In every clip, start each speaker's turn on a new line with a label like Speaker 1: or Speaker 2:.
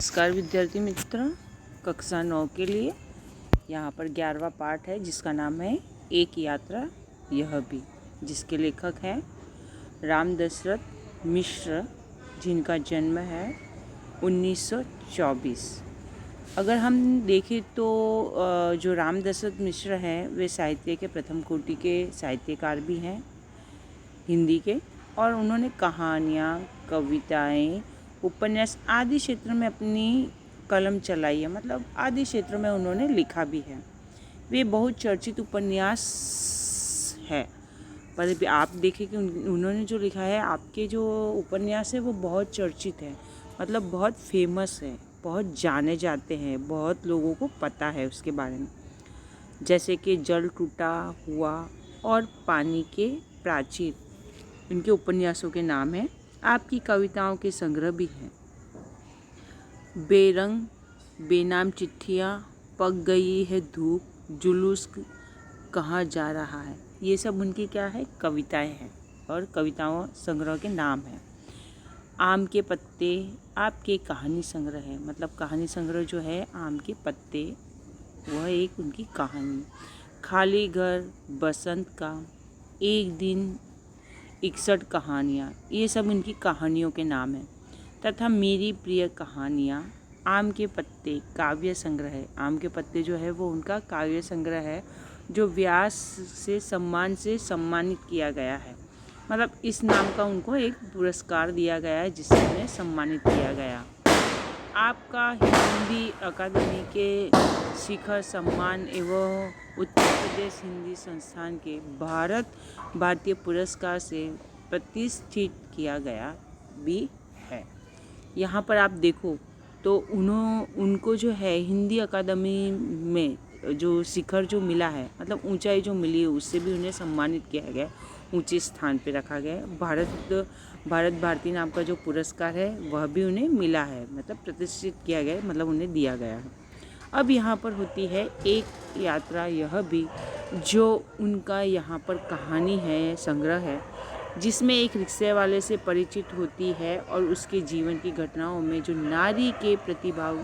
Speaker 1: नमस्कार विद्यार्थी मित्र, कक्षा 9 के लिए यहाँ पर 11वां पाठ है जिसका नाम है एक यात्रा यह भी, जिसके लेखक हैं राम दशरथ मिश्र, जिनका जन्म है 1924। अगर हम देखें तो जो राम दशरथ मिश्र हैं वे साहित्य के प्रथम कोटि के साहित्यकार भी हैं हिंदी के, और उन्होंने कहानियाँ, कविताएँ, उपन्यास आदि क्षेत्र में अपनी कलम चलाई है। मतलब आदि क्षेत्र में उन्होंने लिखा भी है। वे बहुत चर्चित उपन्यास है। पर आप देखें कि उन्होंने जो लिखा है, आपके जो उपन्यास है वो बहुत चर्चित है, मतलब बहुत फेमस है, बहुत जाने जाते हैं, बहुत लोगों को पता है उसके बारे में। जैसे कि जल टूटा हुआ और पानी के प्राचीर, इनके उपन्यासों के नाम हैं। आपकी कविताओं के संग्रह भी हैं। बेरंग, बेनाम चिट्ठियाँ, पक गई है धूप, जुलूस कहाँ जा रहा है, ये सब उनकी क्या है, कविताएं हैं और कविताओं संग्रह के नाम हैं। आम के पत्ते आपके कहानी संग्रह है, मतलब कहानी संग्रह जो है आम के पत्ते, वह एक उनकी कहानी। खाली घर, बसंत का, एक दिन, 61 कहानियाँ, ये सब इनकी कहानियों के नाम हैं। तथा मेरी प्रिय कहानियाँ, आम के पत्ते काव्य संग्रह है। आम के पत्ते जो है वो उनका काव्य संग्रह है, जो व्यास से सम्मानित किया गया है। मतलब इस नाम का उनको एक पुरस्कार दिया गया है जिससे उन्हें सम्मानित किया गया। आपका हिंदी अकादमी के शिखर सम्मान एवं उत्तर प्रदेश हिंदी संस्थान के भारतीय पुरस्कार से प्रतिष्ठित किया गया भी है। यहाँ पर आप देखो तो उनको जो है हिंदी अकादमी में जो शिखर जो मिला है, मतलब ऊंचाई जो मिली है, उससे भी उन्हें सम्मानित किया गया, ऊंचे स्थान पे रखा गया। भारत भारती नाम का जो पुरस्कार है वह भी उन्हें मिला है, मतलब प्रतिष्ठित किया गया, मतलब उन्हें दिया गया है। अब यहाँ पर होती है एक यात्रा यह भी, जो उनका यहाँ पर कहानी है, संग्रह है, जिसमें एक रिक्शे वाले से परिचित होती है और उसके जीवन की घटनाओं में जो नारी के प्रतिभाव,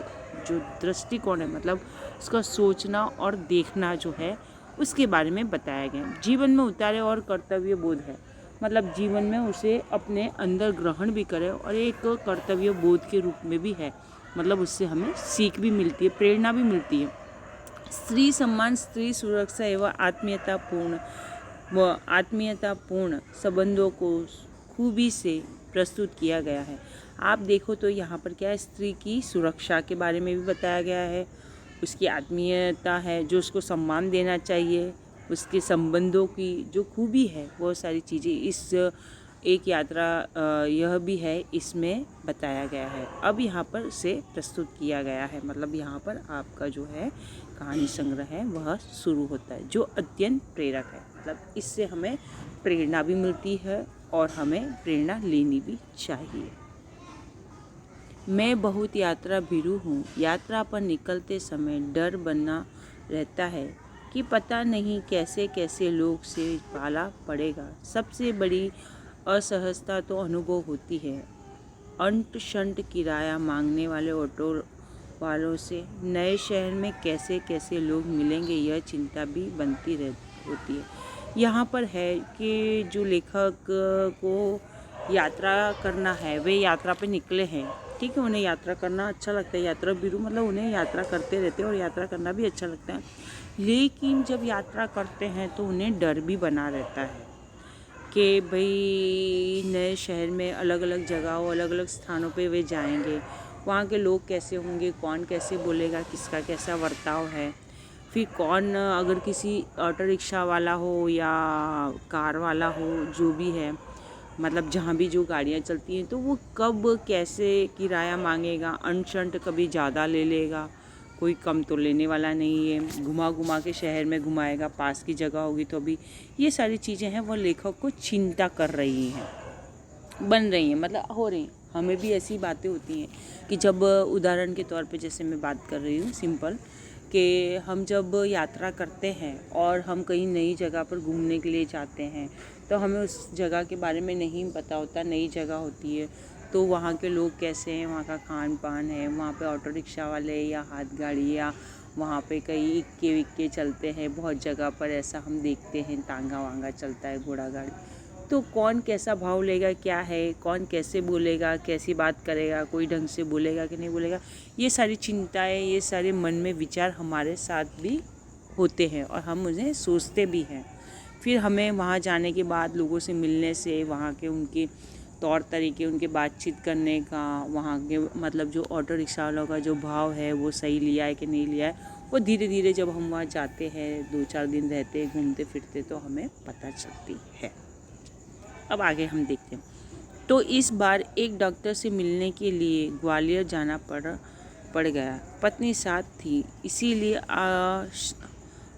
Speaker 1: जो दृष्टिकोण है, मतलब उसका सोचना और देखना जो है, उसके बारे में बताया गया। जीवन में उतारे और कर्तव्य बोध है, मतलब जीवन में उसे अपने अंदर ग्रहण भी करे और एक कर्तव्य बोध के रूप में भी है, मतलब उससे हमें सीख भी मिलती है, प्रेरणा भी मिलती है। स्त्री सम्मान, स्त्री सुरक्षा एवं आत्मीयतापूर्ण संबंधों को खूबी से प्रस्तुत किया गया है। आप देखो तो यहाँ पर क्या है, स्त्री की सुरक्षा के बारे में भी बताया गया है, उसकी आत्मीयता है जो उसको सम्मान देना चाहिए, उसके संबंधों की जो खूबी है, वो सारी चीज़ें इस एक यात्रा यह भी है इसमें बताया गया है। अब यहाँ पर से प्रस्तुत किया गया है, मतलब यहाँ पर आपका जो है कहानी संग्रह है वह शुरू होता है, जो अत्यंत प्रेरक है। मतलब इससे हमें प्रेरणा भी मिलती है और हमें प्रेरणा लेनी भी चाहिए। मैं बहुत यात्रा भीरू हूँ, यात्रा पर निकलते समय डर बना रहता है कि पता नहीं कैसे कैसे लोग से पाला पड़ेगा। सबसे बड़ी असहजता तो अनुभव होती है अंट शंट किराया मांगने वाले ऑटो वालों से। नए शहर में कैसे कैसे लोग मिलेंगे, यह चिंता भी बनती होती है। यहाँ पर है कि जो लेखक को यात्रा करना है, वे यात्रा पे निकले हैं, ठीक है, उन्हें यात्रा करना अच्छा लगता है, यात्रा बिरू मतलब उन्हें यात्रा करते रहते हैं और यात्रा करना भी अच्छा लगता है। लेकिन जब यात्रा करते हैं तो उन्हें डर भी बना रहता है कि भाई नए शहर में अलग अलग जगहों, अलग अलग स्थानों पे वे जाएंगे, वहाँ के लोग कैसे होंगे, कौन कैसे बोलेगा, किसका कैसा बर्ताव है, फिर कौन, अगर किसी ऑटो रिक्शा वाला हो या कार वाला हो, जो भी है, मतलब जहाँ भी जो गाड़ियाँ चलती हैं, तो वो कब कैसे किराया मांगेगा, अनशंट कभी ज़्यादा ले लेगा, कोई कम तो लेने वाला नहीं है, घुमा घुमा के शहर में घुमाएगा, पास की जगह होगी तो भी। ये सारी चीज़ें हैं वो लेखक को चिंता कर रही हैं, बन रही हैं, मतलब हो रही हैं। हमें भी ऐसी बातें होती हैं कि जब उदाहरण के तौर पे जैसे मैं बात कर रही हूँ सिंपल, कि हम जब यात्रा करते हैं और हम कहीं नई जगह पर घूमने के लिए जाते हैं, तो हमें उस जगह के बारे में नहीं पता होता, नई जगह होती है, तो वहाँ के लोग कैसे हैं, वहाँ का खान पान है, वहाँ पे ऑटो रिक्शा वाले या हाथ गाड़ी या वहाँ पे कई इक्के विक्के चलते हैं। बहुत जगह पर ऐसा हम देखते हैं, टांगा वांगा चलता है, घोड़ा गाड़ी। तो कौन कैसा भाव लेगा, क्या है, कौन कैसे बोलेगा, कैसी बात करेगा, कोई ढंग से बोलेगा कि नहीं बोलेगा, ये सारी चिंताएं, ये सारे मन में विचार हमारे साथ भी होते हैं और हम उन्हें सोचते भी हैं। फिर हमें वहाँ जाने के बाद लोगों से मिलने से, वहाँ के उनके तौर तरीके, उनके बातचीत करने का, वहाँ के मतलब जो ऑटो रिक्शा वालों का जो भाव है वो सही लिया है कि नहीं लिया है, वो धीरे धीरे जब हम वहाँ जाते हैं, 2-4 दिन रहते, घूमते फिरते, तो हमें पता चलती है। अब आगे हम देखते हैं। तो इस बार एक डॉक्टर से मिलने के लिए ग्वालियर जाना पड़ गया। पत्नी साथ थी, इसीलिए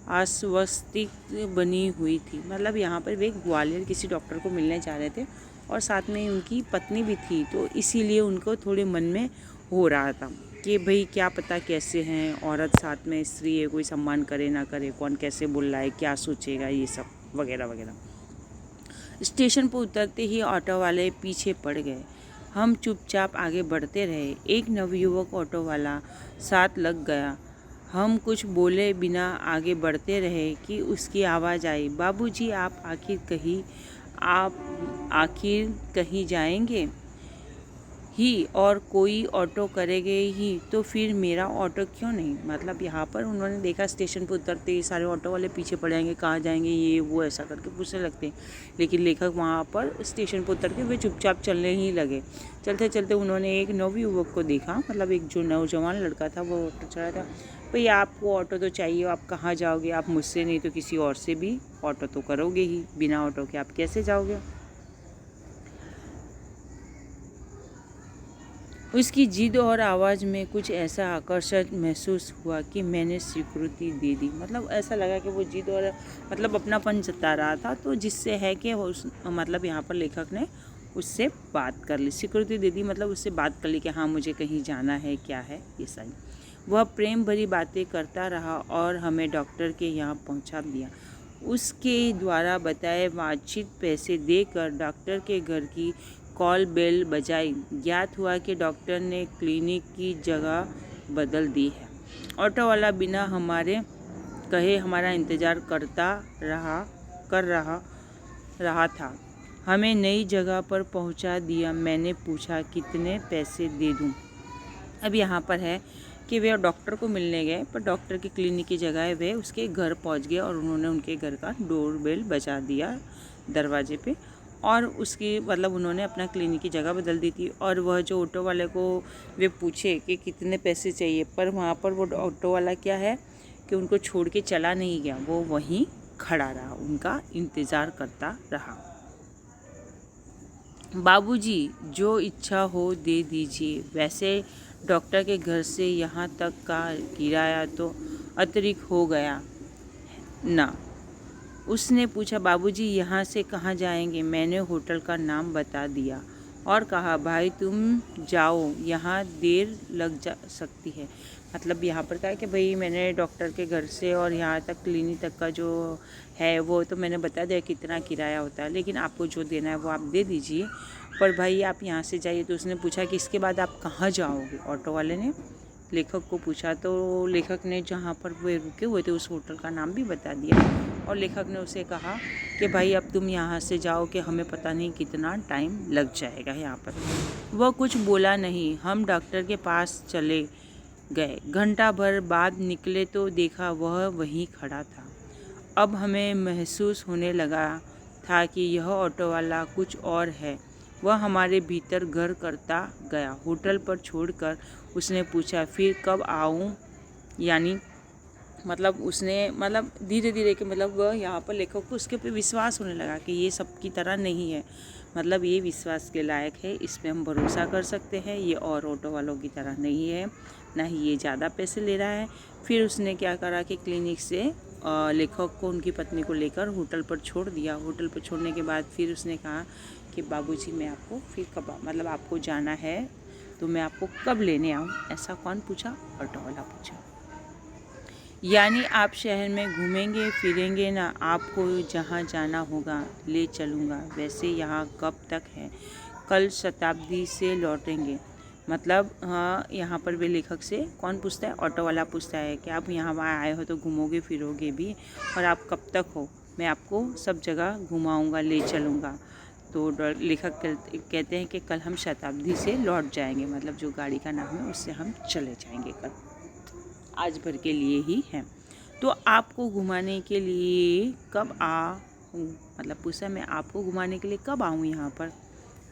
Speaker 1: आश्वस्तिक बनी हुई थी। मतलब यहाँ पर वे ग्वालियर किसी डॉक्टर को मिलने जा रहे थे और साथ में उनकी पत्नी भी थी, तो इसीलिए उनको थोड़े मन में हो रहा था कि भाई क्या पता कैसे हैं, औरत साथ में स्त्री है, कोई सम्मान करे ना करे, कौन कैसे बोल रहा है, क्या सोचेगा, ये सब वगैरह वगैरह। स्टेशन पर उतरते ही ऑटो वाले पीछे पड़ गए। हम चुपचाप आगे बढ़ते रहे। एक नवयुवक ऑटो वाला साथ लग गया। हम कुछ बोले बिना आगे बढ़ते रहे कि उसकी आवाज़ आई, बाबूजी आप आखिर कहीं जाएंगे ही और कोई ऑटो करेंगे ही, तो फिर मेरा ऑटो क्यों नहीं। मतलब यहाँ पर उन्होंने देखा स्टेशन पर उतरते ही सारे ऑटो वाले पीछे पड़ जाएंगे, कहाँ जाएंगे, ये वो ऐसा करके पूछने लगते हैं। लेकिन लेखक वहाँ पर स्टेशन पर उतर के वे चुपचाप चलने ही लगे। चलते चलते उन्होंने एक नवयुवक को देखा, मतलब एक जो नौजवान लड़का था वो ऑटो चला था। भैया आपको ऑटो तो चाहिए, आप कहाँ जाओगे, आप मुझसे नहीं तो किसी और से भी ऑटो तो करोगे ही, बिना ऑटो के आप कैसे जाओगे। उसकी जिद और आवाज़ में कुछ ऐसा आकर्षण महसूस हुआ कि मैंने स्वीकृति दे दी। मतलब ऐसा लगा कि वो जिद और मतलब अपनापन जता रहा था, तो जिससे है कि मतलब यहाँ पर लेखक ने उससे बात कर ली, स्वीकृति दे दी, मतलब उससे बात कर ली कि हाँ मुझे कहीं जाना है, क्या है ये सारी। वह प्रेम भरी बातें करता रहा और हमें डॉक्टर के यहाँ पहुँचा दिया। उसके द्वारा बताए वांछित पैसे देकर डॉक्टर के घर की कॉल बेल बजाई। ज्ञात हुआ कि डॉक्टर ने क्लिनिक की जगह बदल दी है। ऑटो वाला बिना हमारे कहे हमारा इंतज़ार कर रहा था। हमें नई जगह पर पहुंचा दिया। मैंने पूछा कितने पैसे दे दूं। अब यहाँ पर है कि वे डॉक्टर को मिलने गए, पर डॉक्टर की क्लिनिक की जगह वे उसके घर पहुंच गए और उन्होंने उनके घर का डोर बेल बजा दिया दरवाजे पे, और उसकी मतलब उन्होंने अपना क्लिनिक की जगह बदल दी थी। और वह जो ऑटो वाले को वे पूछे कि कितने पैसे चाहिए, पर वहाँ पर वो ऑटो वाला क्या है कि उनको छोड़ के चला नहीं गया, वो वहीं खड़ा रहा, उनका इंतज़ार करता रहा। बाबूजी जो इच्छा हो दे दीजिए, वैसे डॉक्टर के घर से यहाँ तक का किराया तो अतिरिक्त हो गया ना। उसने पूछा बाबूजी यहाँ से कहाँ जाएंगे। मैंने होटल का नाम बता दिया और कहा भाई तुम जाओ, यहाँ देर लग जा सकती है। मतलब यहाँ पर क्या है कि भाई मैंने डॉक्टर के घर से और यहाँ तक क्लिनिक तक का जो है वो तो मैंने बता दिया कितना किराया होता है, लेकिन आपको जो देना है वो आप दे दीजिए, पर भाई आप यहाँ से जाइए। तो उसने पूछा कि इसके बाद आप कहाँ जाओगे। ऑटो वाले ने लेखक को पूछा, तो लेखक ने जहाँ पर वे रुके हुए थे उस होटल का नाम भी बता दिया और लेखक ने उसे कहा कि भाई अब तुम यहाँ से जाओ कि हमें पता नहीं कितना टाइम लग जाएगा यहाँ पर। वह कुछ बोला नहीं। हम डॉक्टर के पास चले गए। घंटा भर बाद निकले तो देखा वह वहीं खड़ा था। अब हमें महसूस होने लगा था कि यह ऑटो वाला कुछ और है। वह हमारे भीतर घर करता गया। होटल पर छोड़कर उसने पूछा फिर कब आऊँ, यानी मतलब उसने मतलब धीरे धीरे के मतलब वह यहाँ पर लेखक को उसके ऊपर विश्वास होने लगा कि ये सब की तरह नहीं है, मतलब ये विश्वास के लायक है, इस पर हम भरोसा कर सकते हैं, ये और ऑटो वालों की तरह नहीं है, ना ही ये ज़्यादा पैसे ले रहा है। फिर उसने क्या करा कि क्लिनिक से लेखक को उनकी पत्नी को लेकर होटल पर छोड़ दिया। होटल पर छोड़ने के बाद फिर उसने कहा कि बाबूजी मैं आपको फिर कब मतलब आपको जाना है तो मैं आपको कब लेने आऊँ। ऐसा कौन पूछा? ऑटो वाला पूछा। यानी आप शहर में घूमेंगे फिरेंगे ना, आपको जहाँ जाना होगा ले चलूँगा। वैसे यहाँ कब तक है? कल शताब्दी से लौटेंगे। मतलब हाँ, यहाँ पर भी लेखक से कौन पूछता है? ऑटो वाला पूछता है कि आप यहाँ वहाँ आए हो तो घूमोगे फिरोगे भी, और आप कब तक हो? मैं आपको सब जगह घुमाऊँगा, ले चलूँगा। तो लेखक कहते हैं कि कल हम शताब्दी से लौट जाएंगे, मतलब जो गाड़ी का नाम है उससे हम चले जाएंगे कल, आज भर के लिए ही है। तो आपको घुमाने के लिए कब आऊँ? मतलब पूछा, मैं आपको घुमाने के लिए कब आऊँ यहाँ पर?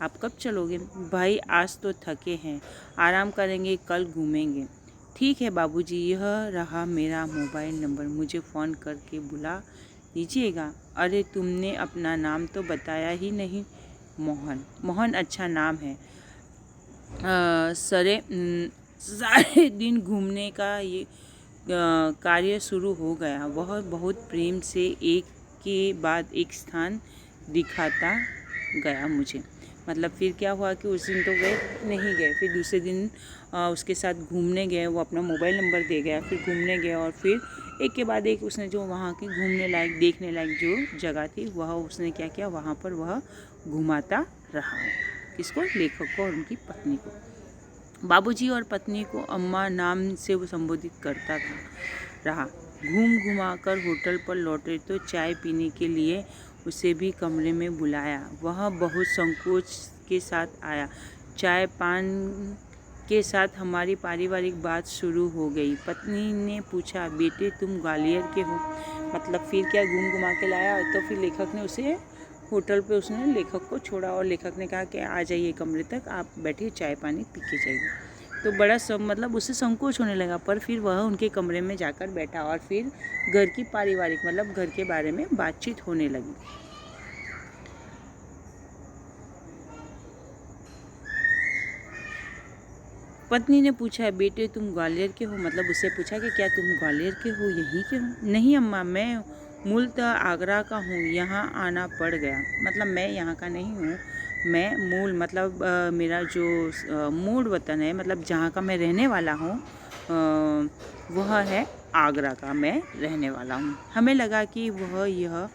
Speaker 1: आप कब चलोगे? भाई आज तो थके हैं, आराम करेंगे, कल घूमेंगे। ठीक है बाबूजी, यह रहा मेरा मोबाइल नंबर, मुझे फ़ोन करके बुला लीजिएगा। अरे तुमने अपना नाम तो बताया ही नहीं। मोहन। मोहन अच्छा नाम है। सारे दिन घूमने का ये कार्य शुरू हो गया। वह बहुत प्रेम से एक के बाद एक स्थान दिखाता गया मुझे। मतलब फिर क्या हुआ कि उस दिन तो नहीं गए, फिर दूसरे दिन उसके साथ घूमने गए। वो अपना मोबाइल नंबर दे गया, फिर घूमने गए, और फिर एक के बाद एक उसने जो वहाँ की घूमने लायक देखने लायक जो जगह थी वह उसने क्या किया, वहाँ पर वह घुमाता रहा। किसको? लेखक को और उनकी पत्नी को। बाबूजी और पत्नी को अम्मा नाम से वो संबोधित करता रहा। घूम घुमा कर होटल पर लौटे तो चाय पीने के लिए उसे भी कमरे में बुलाया। वह बहुत संकोच के साथ आया। चाय पान के साथ हमारी पारिवारिक बात शुरू हो गई। पत्नी ने पूछा, बेटे तुम ग्वालियर के हो? मतलब फिर क्या घूम घुमा के लाया। तो फिर लेखक ने उसे होटल पे उसने लेखक को छोड़ा, और लेखक ने कहा कि आ जाइए कमरे तक, आप बैठिए, चाय पानी पी के जाइए। तो बड़ा सब मतलब उससे संकोच होने लगा, पर फिर वह उनके कमरे में जाकर बैठा, और फिर घर की पारिवारिक मतलब घर के बारे में बातचीत होने लगी। पत्नी ने पूछा, बेटे तुम ग्वालियर के हो? मतलब उससे पूछा कि क्या तुम ग्वालियर के हो, यहीं के हो? नहीं अम्मा, मैं मूलतः आगरा का हूँ, यहाँ आना पड़ गया। मतलब मैं यहाँ का नहीं हूँ, मैं मूल मतलब मेरा जो मूल वतन है, मतलब जहाँ का मैं रहने वाला हूँ वह है आगरा का मैं रहने वाला हूँ। हमें लगा कि वह यह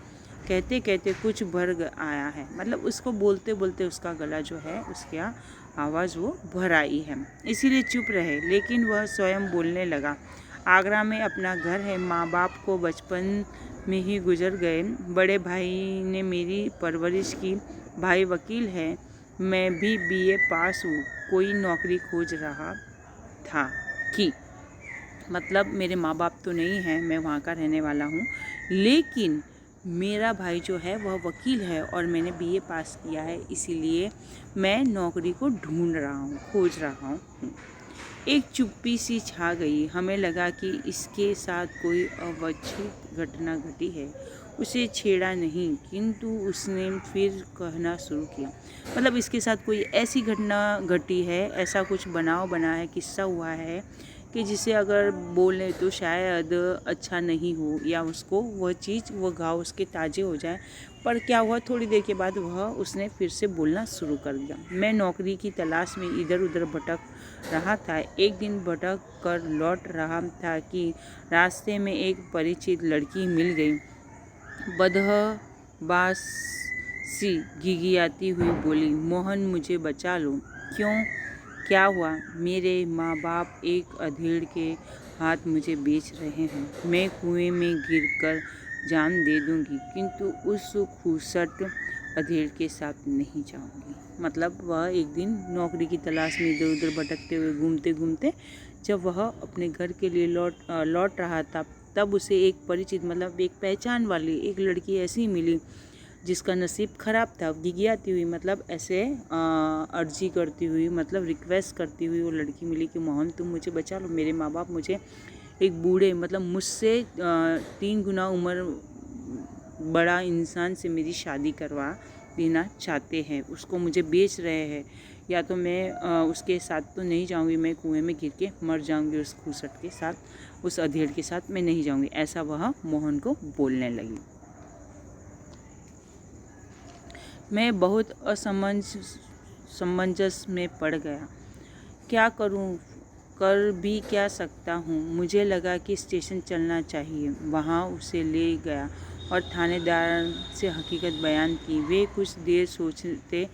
Speaker 1: कहते कहते कुछ भर आया है, मतलब उसको बोलते बोलते उसका गला जो है, उसकी आवाज़ वो भर आई है, इसीलिए चुप रहे। लेकिन वह स्वयं बोलने लगा। आगरा में अपना घर है, माँ बाप को बचपन में ही गुजर गए, बड़े भाई ने मेरी परवरिश की, भाई वकील है, मैं भी बीए पास हूँ, कोई नौकरी खोज रहा था कि मतलब मेरे माँ बाप तो नहीं हैं, मैं वहाँ का रहने वाला हूँ, लेकिन मेरा भाई जो है वह वकील है और मैंने बीए पास किया है, इसीलिए मैं नौकरी को ढूंढ रहा हूँ, खोज रहा हूँ। एक चुप्पी सी छा गई। हमें लगा कि इसके साथ कोई अवांछित घटना घटी है। उसे छेड़ा नहीं, किंतु उसने फिर कहना शुरू किया, मतलब इसके साथ कोई ऐसी घटना घटी है, ऐसा कुछ बनाव बना है, किस्सा हुआ है कि जिसे अगर बोलें तो शायद अच्छा नहीं हो, या उसको वह चीज़ वह घाव उसके ताज़े हो जाए। पर क्या हुआ, थोड़ी देर के बाद उसने फिर से बोलना शुरू कर दिया। मैं नौकरी की तलाश में इधर उधर भटक रहा था। एक दिन भटक कर लौट रहा था कि रास्ते में एक परिचित लड़की मिल गई। बदहवास सी घिघियाती हुई बोली, मोहन मुझे बचा लो। क्यों, क्या हुआ? मेरे माँ बाप एक अधेड़ के हाथ मुझे बेच रहे हैं। मैं कुएं में गिरकर जान दे दूंगी, किंतु उस खूसट अधेड़ के साथ नहीं जाऊंगी। मतलब वह एक दिन नौकरी की तलाश में इधर उधर भटकते हुए घूमते घूमते जब वह अपने घर के लिए लौट रहा था, तब उसे एक परिचित मतलब एक पहचान वाली एक लड़की ऐसी मिली जिसका नसीब ख़राब था। घिघियाती हुई मतलब ऐसे अर्जी करती हुई, मतलब रिक्वेस्ट करती हुई वो लड़की मिली कि मोहन तुम मुझे बचा लो, मेरे माँ बाप मुझे एक बूढ़े मतलब मुझसे 3 गुना उम्र बड़ा इंसान से मेरी शादी करवा देना चाहते हैं, उसको मुझे बेच रहे हैं, या तो मैं उसके साथ तो नहीं जाऊंगी, मैं कुएं में गिर के मर जाऊंगी उस खूसट के साथ, उस अधेड़ के साथ मैं नहीं जाऊंगी, ऐसा वह मोहन को बोलने लगी। मैं बहुत असमंजस में पड़ गया। क्या करूं, कर भी क्या सकता हूं? मुझे लगा कि स्टेशन चलना चाहिए। वहां उसे ले गया और थानेदार से हकीकत बयान की। वे कुछ देर सोचते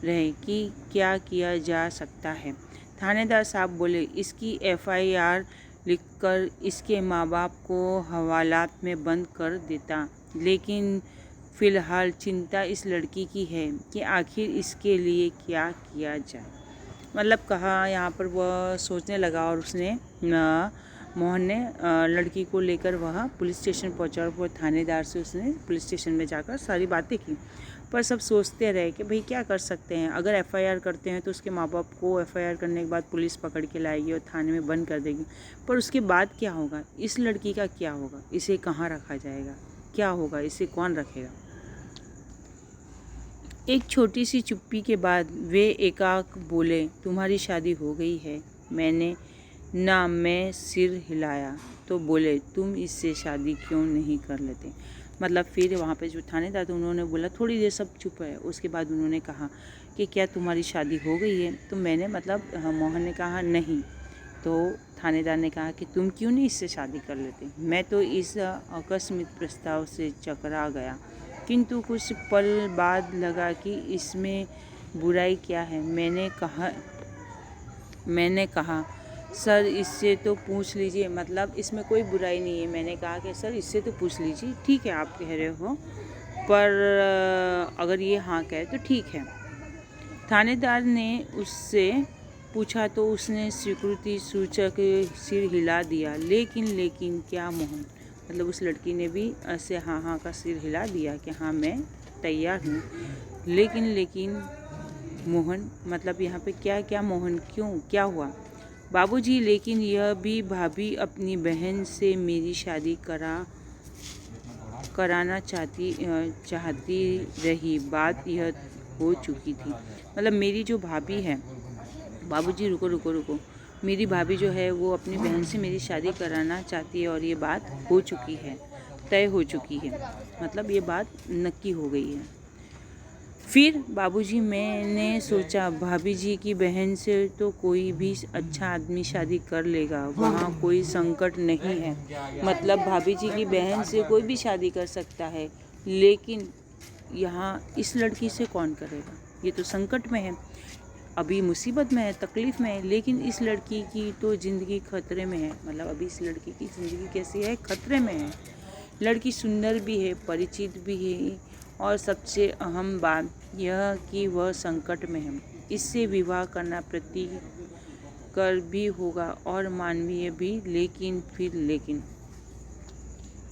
Speaker 1: रहे कि क्या किया जा सकता है। थानेदार साहब बोले, इसकी FIR लिखकर इसके माँ बाप को हवालात में बंद कर देता, लेकिन फ़िलहाल चिंता इस लड़की की है कि आखिर इसके लिए क्या किया जाए। मतलब कहा यहाँ पर वह सोचने लगा और उसने मोहन ने लड़की को लेकर वह पुलिस स्टेशन पहुँचा और वो थानेदार से उसने पुलिस स्टेशन में जाकर सारी बातें की। पर सब सोचते रहे कि भाई क्या कर सकते हैं, अगर FIR करते हैं तो उसके माँ बाप को FIR करने के बाद पुलिस पकड़ के लाएगी और थाने में बंद कर देगी, पर उसके बाद क्या होगा, इस लड़की का क्या होगा, इसे कहाँ रखा जाएगा, क्या होगा, इसे कौन रखेगा। एक छोटी सी चुप्पी के बाद वे एकाक बोले, तुम्हारी शादी हो गई है। मैं सिर हिलाया तो बोले, तुम इससे शादी क्यों नहीं कर लेते। मतलब फिर वहाँ पे जो थानेदार थे उन्होंने बोला, थोड़ी देर सब चुप है, उसके बाद उन्होंने कहा कि क्या तुम्हारी शादी हो गई है। तो मैंने मोहन ने कहा नहीं। तो थानेदार ने कहा कि तुम क्यों नहीं इससे शादी कर लेते। मैं तो इस आकस्मिक प्रस्ताव से चकरा गया, किंतु कुछ पल बाद लगा कि इसमें बुराई क्या है। मैंने कहा सर इससे तो पूछ लीजिए, मतलब इसमें कोई बुराई नहीं है। मैंने कहा कि सर इससे तो पूछ लीजिए, ठीक है आप कह रहे हो, पर अगर ये हाँ कहे तो ठीक है। थानेदार ने उससे पूछा तो उसने स्वीकृति सूचक सिर हिला दिया। लेकिन क्या मोहन, मतलब उस लड़की ने भी ऐसे हाँ का सिर हिला दिया कि हाँ मैं तैयार हूँ। लेकिन मोहन, मतलब यहाँ पे क्या मोहन, क्यों, क्या हुआ। बाबूजी, लेकिन यह भी भाभी अपनी बहन से मेरी शादी कराना चाहती रही। बात यह हो चुकी थी, मतलब मेरी जो भाभी है, बाबूजी रुको, मेरी भाभी जो है वो अपनी बहन से मेरी शादी कराना चाहती है और ये बात हो चुकी है, तय हो चुकी है, मतलब ये बात नक्की हो गई है। फिर बाबूजी, मैंने सोचा भाभी जी की बहन से तो कोई भी अच्छा आदमी शादी कर लेगा, वहाँ कोई संकट नहीं है। मतलब भाभी जी की बहन से कोई भी शादी कर सकता है, लेकिन यहाँ इस लड़की से कौन करेगा, ये तो संकट में है, अभी मुसीबत में है, तकलीफ़ में है। लेकिन इस लड़की की तो ज़िंदगी खतरे में है, मतलब अभी इस लड़की की ज़िंदगी कैसी है, खतरे में है। लड़की सुंदर भी है, परिचित भी है, और सबसे अहम बात यह कि वह संकट में है। इससे विवाह करना प्रीतिकर भी होगा और मानवीय भी। लेकिन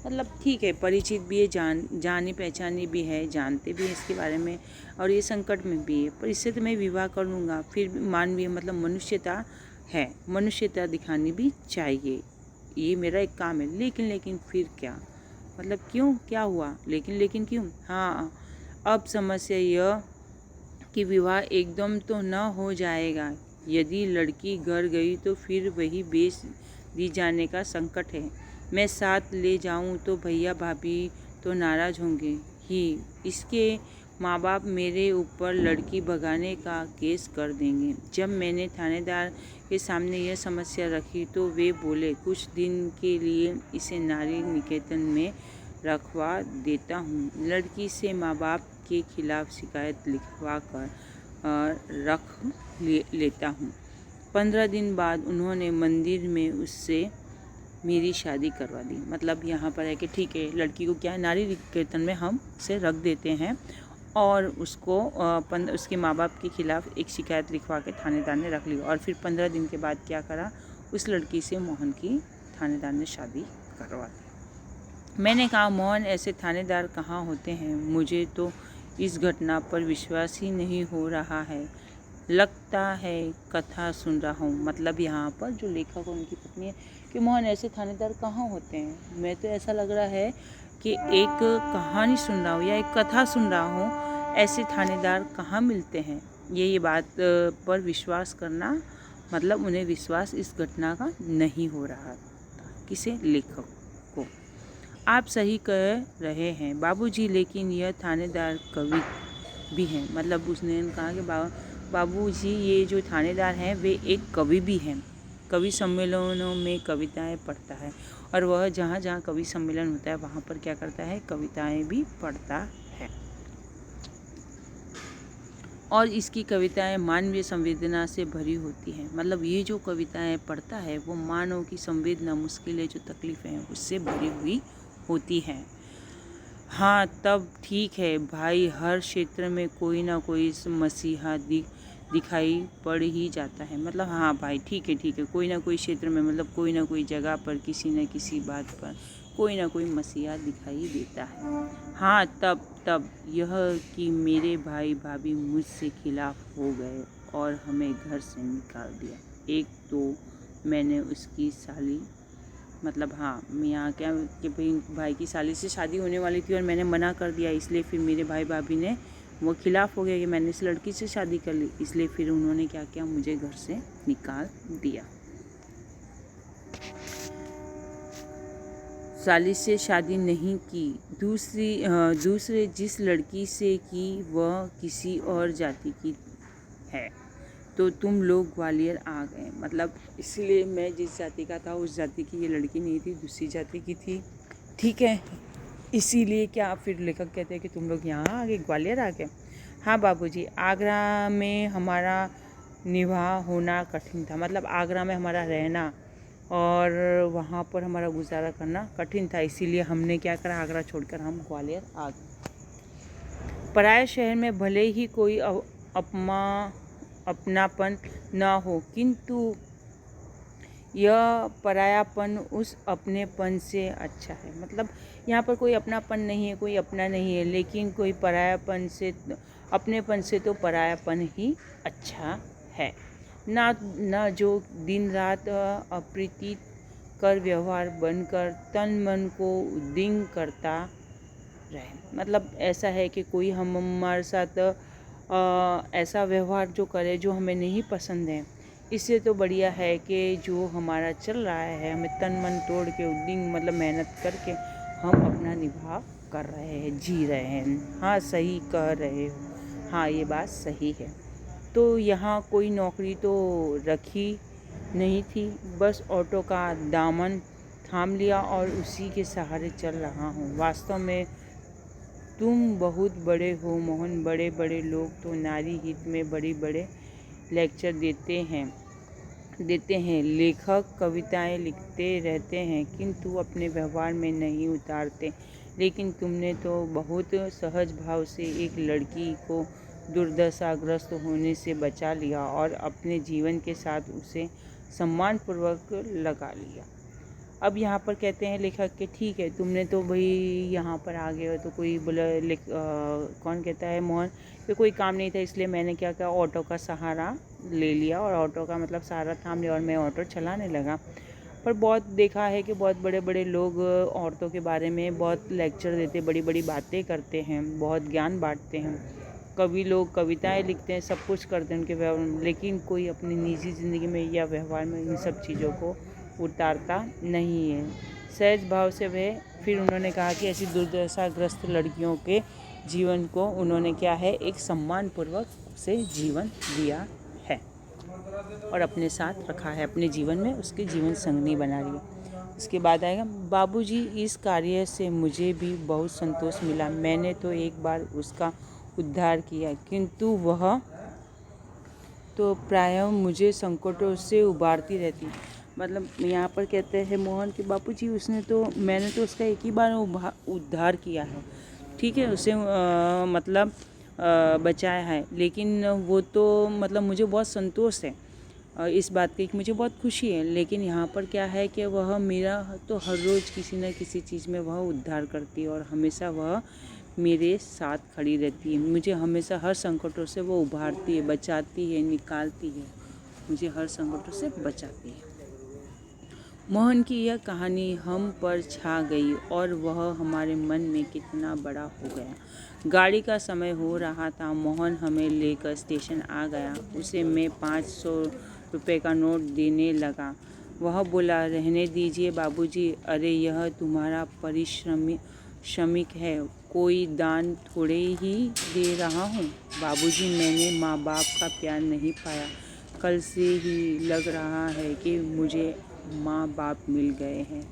Speaker 1: मतलब ठीक है, परिचित भी है, जानी पहचानी भी है, जानते भी हैं इसके बारे में, और ये संकट में भी है, पर इससे तो मैं विवाह कर लूँगा। फिर भी मानवीय, मतलब मनुष्यता है, मनुष्यता दिखानी भी चाहिए, ये मेरा एक काम है। लेकिन फिर क्या, मतलब क्यों, क्या हुआ, लेकिन क्यों। हाँ, अब समस्या यह कि विवाह एकदम तो न हो जाएगा। यदि लड़की घर गई तो फिर वही बेच दी जाने का संकट है। मैं साथ ले जाऊं तो भैया भाभी तो नाराज़ होंगे ही। इसके माँ बाप मेरे ऊपर लड़की भगाने का केस कर देंगे। जब मैंने थानेदार के सामने यह समस्या रखी तो वे बोले, कुछ दिन के लिए इसे नारी निकेतन में रखवा देता हूँ। लड़की से माँ बाप के खिलाफ शिकायत लिखवा कर लेता हूँ। 15 दिन बाद उन्होंने मंदिर में उससे मेरी शादी करवा दी। मतलब यहाँ पर है कि ठीक है, लड़की को क्या है, नारी निकेतन में हम उसे रख देते हैं, और उसको उसके माँ बाप के खिलाफ एक शिकायत लिखवा के थानेदार ने रख ली। और फिर 15 दिन के बाद क्या करा, उस लड़की से मोहन की थानेदार ने शादी करवा दी। मैंने कहा, मोहन, ऐसे थानेदार कहाँ होते हैं, मुझे तो इस घटना पर विश्वास ही नहीं हो रहा है। लगता है कथा सुन रहा हूँ। मतलब यहाँ पर जो लेखक और उनकी पत्नी है कि मोहन, ऐसे थानेदार कहाँ होते हैं, मैं तो ऐसा लग रहा है कि एक कहानी सुन रहा हूँ या एक कथा सुन रहा हूँ, ऐसे थानेदार कहाँ मिलते हैं। ये बात पर विश्वास करना, मतलब उन्हें विश्वास इस घटना का नहीं हो रहा था। किसे, लेखक को। आप सही कह रहे हैं बाबूजी, लेकिन यह थानेदार कवि भी हैं। मतलब उसने कहा कि बाबूजी, ये जो थानेदार हैं वे एक कवि भी हैं। कवि सम्मेलनों में कविताएं पढ़ता है, और वह जहाँ जहाँ कवि सम्मेलन होता है वहाँ पर क्या करता है, कविताएं भी पढ़ता है। और इसकी कविताएं मानवीय संवेदना से भरी होती हैं। मतलब ये जो कविताएं पढ़ता है वो मानव की संवेदना, मुश्किलें, जो तकलीफ़ें हैं उससे भरी हुई होती हैं। हाँ, तब ठीक है भाई, हर क्षेत्र में कोई ना कोई मसीहा दिखाई पड़ ही जाता है। मतलब हाँ भाई, ठीक है, कोई ना कोई क्षेत्र में, मतलब कोई ना कोई जगह पर, किसी न किसी बात पर कोई ना कोई मसीहा दिखाई देता है। हाँ, तब यह कि मेरे भाई भाभी मुझसे खिलाफ हो गए और हमें घर से निकाल दिया। एक तो मैंने उसकी साली, मतलब हाँ, मैं यहाँ क्या कि भाई की साली से शादी होने वाली थी और मैंने मना कर दिया, इसलिए फिर मेरे भाई भाभी ने वो खिलाफ़ हो गया कि मैंने इस लड़की से शादी कर ली, इसलिए फिर उन्होंने क्या किया, मुझे घर से निकाल दिया। साली से शादी नहीं की, दूसरे जिस लड़की से की वह किसी और जाति की है, तो तुम लोग ग्वालियर आ गए। मतलब इसलिए मैं जिस जाति का था उस जाति की ये लड़की नहीं थी, दूसरी जाति की थी। ठीक है, इसीलिए क्या फिर लेखक कहते हैं कि तुम लोग यहाँ आ गए, ग्वालियर आ गए। हाँ बाबूजी, आगरा में हमारा निवाह होना कठिन था। मतलब आगरा में हमारा रहना और वहाँ पर हमारा गुजारा करना कठिन था, इसीलिए हमने क्या करा, आगरा छोड़कर हम ग्वालियर आ गए। पराये शहर में भले ही कोई अपनापन न हो, किंतु यह परायापन उस अपनेपन से अच्छा है। मतलब यहाँ पर कोई अपनापन नहीं है, कोई अपना नहीं है, लेकिन कोई परायापन से, अपनेपन से तो परायापन ही अच्छा है। ना जो दिन रात अप्रीति कर व्यवहार बनकर तन मन को उद्विग्न करता रहे। मतलब ऐसा है कि कोई हमारे साथ ऐसा व्यवहार जो करे जो हमें नहीं पसंद है, इससे तो बढ़िया है कि जो हमारा चल रहा है, हमें तन मन तोड़ के उद्विग्न, मतलब मेहनत करके हम अपना निभाव कर रहे हैं, जी रहे हैं। हाँ, सही कह रहे हो, हाँ ये बात सही है। तो यहाँ कोई नौकरी तो रखी नहीं थी, बस ऑटो का दामन थाम लिया और उसी के सहारे चल रहा हूँ। वास्तव में तुम बहुत बड़े हो मोहन, बड़े बड़े लोग तो नारी हित में बड़े बड़े लेक्चर देते हैं। लेखक कविताएं लिखते रहते हैं किंतु अपने व्यवहार में नहीं उतारते, लेकिन तुमने तो बहुत सहज भाव से एक लड़की को दुर्दशाग्रस्त होने से बचा लिया और अपने जीवन के साथ उसे सम्मानपूर्वक लगा लिया। अब यहाँ पर कहते हैं लेखक कि ठीक है, तुमने तो भाई यहाँ पर आ गए हो, तो कोई बोला कौन कहता है, मोहन, कि कोई काम नहीं था, इसलिए मैंने क्या किया, ऑटो का सहारा ले लिया और ऑटो का मतलब सहारा थाम लिया और मैं ऑटो चलाने लगा। पर बहुत देखा है कि बहुत बड़े बड़े लोग औरतों के बारे में बहुत लेक्चर देते, बड़ी बड़ी बातें करते हैं, बहुत ज्ञान बांटते हैं। कवि लोग कविताएं लिखते हैं, सब कुछ करते हैं उनके व्यवहार में, लेकिन कोई अपनी निजी ज़िंदगी में या व्यवहार में इन सब चीज़ों को उतारता नहीं है। सहज भाव से वह, फिर उन्होंने कहा कि ऐसी दुर्दशाग्रस्त लड़कियों के जीवन को उन्होंने क्या है, एक सम्मानपूर्वक से जीवन दिया है और अपने साथ रखा है, अपने जीवन में उसके जीवन संगनी बना लिया। इसके बाद आएगा, बाबूजी, इस कार्य से मुझे भी बहुत संतोष मिला। मैंने तो एक बार उसका उद्धार किया, किंतु वह तो प्रायः मुझे संकटों से उबारती रहती। मतलब यहाँ पर कहते हैं मोहन कि बापूजी, मैंने तो उसका एक ही बार उद्धार किया है, ठीक है, उसे मतलब बचाया है, लेकिन वो तो मतलब मुझे बहुत संतोष है इस बात की, मुझे बहुत खुशी है। लेकिन यहाँ पर क्या है कि वह मेरा तो हर रोज़ किसी न किसी चीज़ में वह उद्धार करती है और हमेशा वह मेरे साथ खड़ी रहती है। मुझे हमेशा हर संकटों से वो उभारती है, बचाती है, निकालती है, मुझे हर संकटों से बचाती है। मोहन की यह कहानी हम पर छा गई और वह हमारे मन में कितना बड़ा हो गया। गाड़ी का समय हो रहा था, मोहन हमें लेकर स्टेशन आ गया। उसे मैं 500 रुपये का नोट देने लगा। वह बोला, रहने दीजिए बाबूजी, अरे यह तुम्हारा श्रमिक है, कोई दान थोड़े ही दे रहा हूँ। बाबूजी, मैंने माँ बाप का प्यार नहीं पाया, कल से ही लग रहा है कि मुझे माँ बाप मिल गए हैं।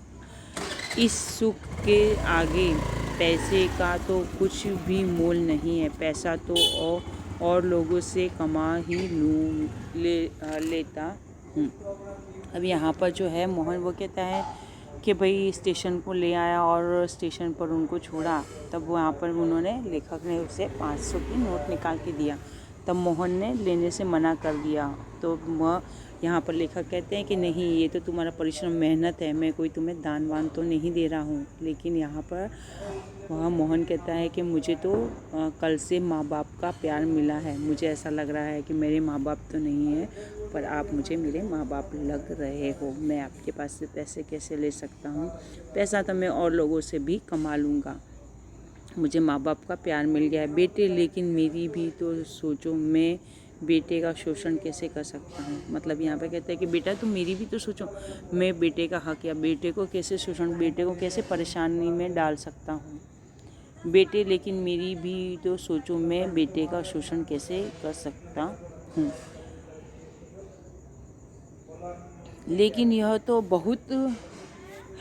Speaker 1: इस सुख के आगे पैसे का तो कुछ भी मोल नहीं है। पैसा तो और लोगों से कमा ही लेता हूँ। अब यहाँ पर जो है मोहन वो कहता है कि भाई स्टेशन को ले आया और स्टेशन पर उनको छोड़ा। तब वहाँ पर उन्होंने लेखक ने उसे 500 की नोट निकाल के दिया। तब मोहन ने लेने से मना कर दिया। तो वह यहाँ पर लेखक कहते हैं कि नहीं, ये तो तुम्हारा परिश्रम मेहनत है, मैं कोई तुम्हें दान वान तो नहीं दे रहा हूँ। लेकिन यहाँ पर वह मोहन कहता है कि मुझे तो कल से माँ बाप का प्यार मिला है। मुझे ऐसा लग रहा है कि मेरे माँ बाप तो नहीं है, पर आप मुझे मेरे माँ बाप लग रहे हो। मैं आपके पास से पैसे कैसे ले सकता हूँ? पैसा तो मैं और लोगों से भी कमा लूँगा। मुझे माँ बाप का प्यार मिल गया है बेटे, लेकिन मेरी भी तो सोचो, मैं बेटे का शोषण कैसे कर सकता हूँ? मतलब यहाँ पे कहते हैं कि बेटा तुम मेरी भी तो सोचो, मैं बेटे का हक या बेटे को कैसे शोषण, बेटे को कैसे परेशानी में डाल सकता हूँ? बेटे लेकिन मेरी भी तो सोचो, मैं बेटे का शोषण कैसे कर सकता हूँ? लेकिन यह तो बहुत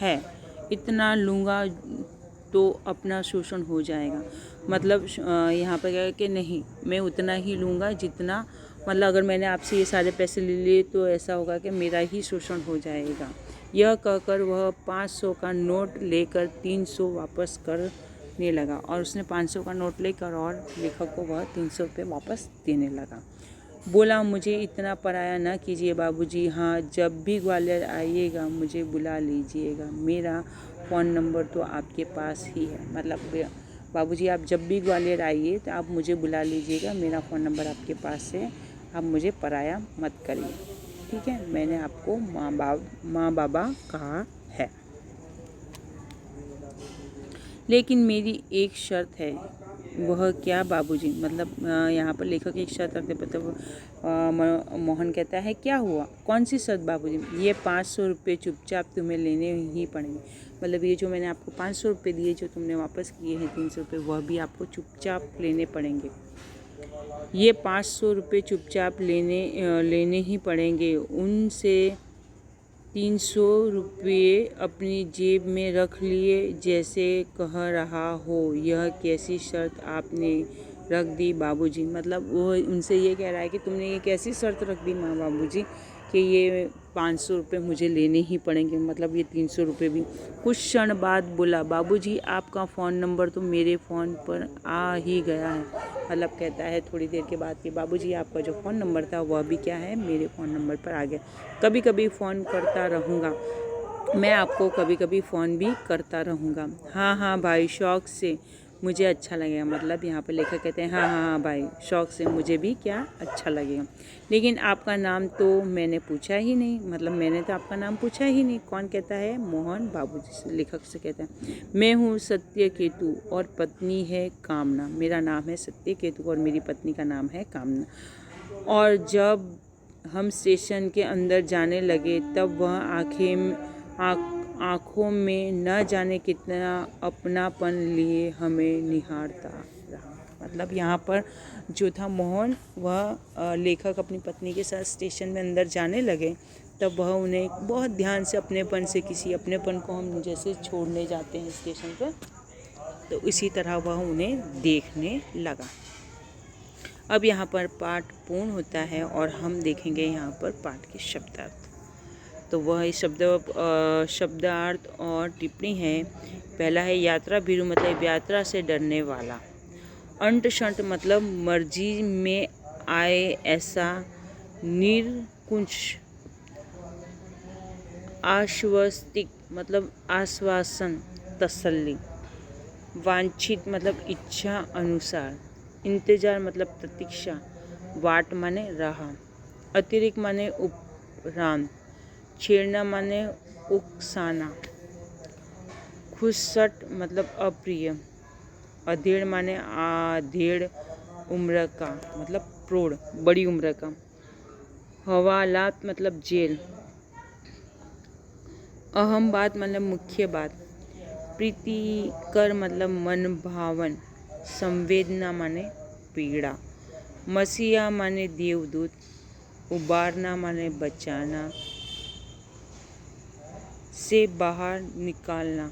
Speaker 1: है, इतना लूँगा तो अपना शोषण हो जाएगा। मतलब यहाँ पर क्या है कि नहीं, मैं उतना ही लूँगा जितना, मतलब अगर मैंने आपसे ये सारे पैसे ले लिए तो ऐसा होगा कि मेरा ही शोषण हो जाएगा। यह कहकर वह 500 का नोट लेकर 300 वापस करने लगा और उसने 500 का नोट लेकर और लेखक को वह 300 रुपये वापस देने लगा। बोला, मुझे इतना पराया न कीजिए बाबूजी। हाँ, जब भी ग्वालियर आइएगा मुझे बुला लीजिएगा, मेरा फ़ोन नंबर तो आपके पास ही है। मतलब बाबूजी आप जब भी ग्वालियर आइए तो आप मुझे बुला लीजिएगा, मेरा फ़ोन नंबर आपके पास है, आप मुझे पराया मत करिए, ठीक है? मैंने आपको माँ बाबा कहा है, लेकिन मेरी एक शर्त है। वह क्या बाबूजी? मतलब यहाँ पर लेखक एक शर्त रखते, मतलब मोहन कहता है क्या हुआ, कौन सी शर्त बाबूजी? ये 500 रुपये चुपचाप तुम्हें लेने ही पड़ेंगे। मतलब ये जो मैंने आपको 500 रुपये दिए, जो तुमने वापस किए हैं 300 रुपये, वह भी आपको चुपचाप लेने पड़ेंगे। ये 500 रुपये चुपचाप लेने ही पड़ेंगे। उनसे 300 रुपये अपनी जेब में रख लिए जैसे कह रहा हो। यह कैसी शर्त आपने रख दी बाबूजी? मतलब वो उनसे ये कह रहा है कि तुमने ये कैसी शर्त रख दी माँ बाबूजी कि ये 500 रुपये मुझे लेने ही पड़ेंगे, मतलब ये 300 रुपये भी। कुछ क्षण बाद बोला, बाबूजी आपका फ़ोन नंबर तो मेरे फ़ोन पर आ ही गया है। मतलब कहता है थोड़ी देर के बाद कि बाबूजी आपका जो फ़ोन नंबर था वह भी क्या है, मेरे फ़ोन नंबर पर आ गया। कभी कभी फ़ोन करता रहूँगा, मैं आपको कभी कभी फ़ोन भी करता रहूँगा। हाँ हाँ भाई, शौक़ से, मुझे अच्छा लगेगा। मतलब यहाँ पर लेखक कहते हैं हाँ हाँ हाँ भाई, शौक़ से, मुझे भी क्या अच्छा लगेगा। लेकिन आपका नाम तो मैंने पूछा ही नहीं। मतलब मैंने तो आपका नाम पूछा ही नहीं। कौन कहता है? मोहन बाबूजी से, लेखक से कहता है, मैं हूँ सत्यकेतु और पत्नी है कामना। मेरा नाम है सत्यकेतु और मेरी पत्नी का नाम है कामना। और जब हम स्टेशन के अंदर जाने लगे तब वह आँखों में न जाने कितना अपनापन लिए हमें निहारता रहा। मतलब यहाँ पर जो था मोहन, वह लेखक अपनी पत्नी के साथ स्टेशन में अंदर जाने लगे तब वह उन्हें बहुत ध्यान से अपनेपन से, किसी अपनेपन को हम जैसे छोड़ने जाते हैं स्टेशन पर, तो इसी तरह वह उन्हें देखने लगा। अब यहाँ पर पाठ पूर्ण होता है और हम देखेंगे यहाँ पर पाठ के शब्दार्थ। तो वह शब्दार्थ और टिप्पणी है। पहला है यात्रा भीरु, मतलब यात्रा से डरने वाला। अंट शंट मतलब मर्जी में आए ऐसा। निरकुंच आश्वस्तिक मतलब आश्वासन, तसल्ली। वांछित मतलब इच्छा अनुसार। इंतजार मतलब प्रतीक्षा। वाट माने राह। अतिरिक्त माने उपरांत। छेड़ना माने उकसाना। खुशसट मतलब अप्रिय। अधेड़ माने आधेड़ उम्र का, मतलब प्रौढ़, बड़ी उम्र का। हवालात मतलब जेल। अहम बात मतलब मुख्य बात। प्रीतिकर मतलब मन भावन। संवेदना माने पीड़ा। मसीहा माने देवदूत। उबारना माने बचाना। से बाहर निकालना।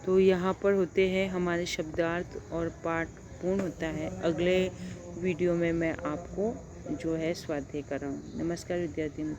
Speaker 1: तो यहाँ पर होते हैं हमारे शब्दार्थ और पाठ पूर्ण होता है। अगले वीडियो में मैं आपको जो है स्वाध्याय कराऊँ। नमस्कार विद्यार्थी मित्रों।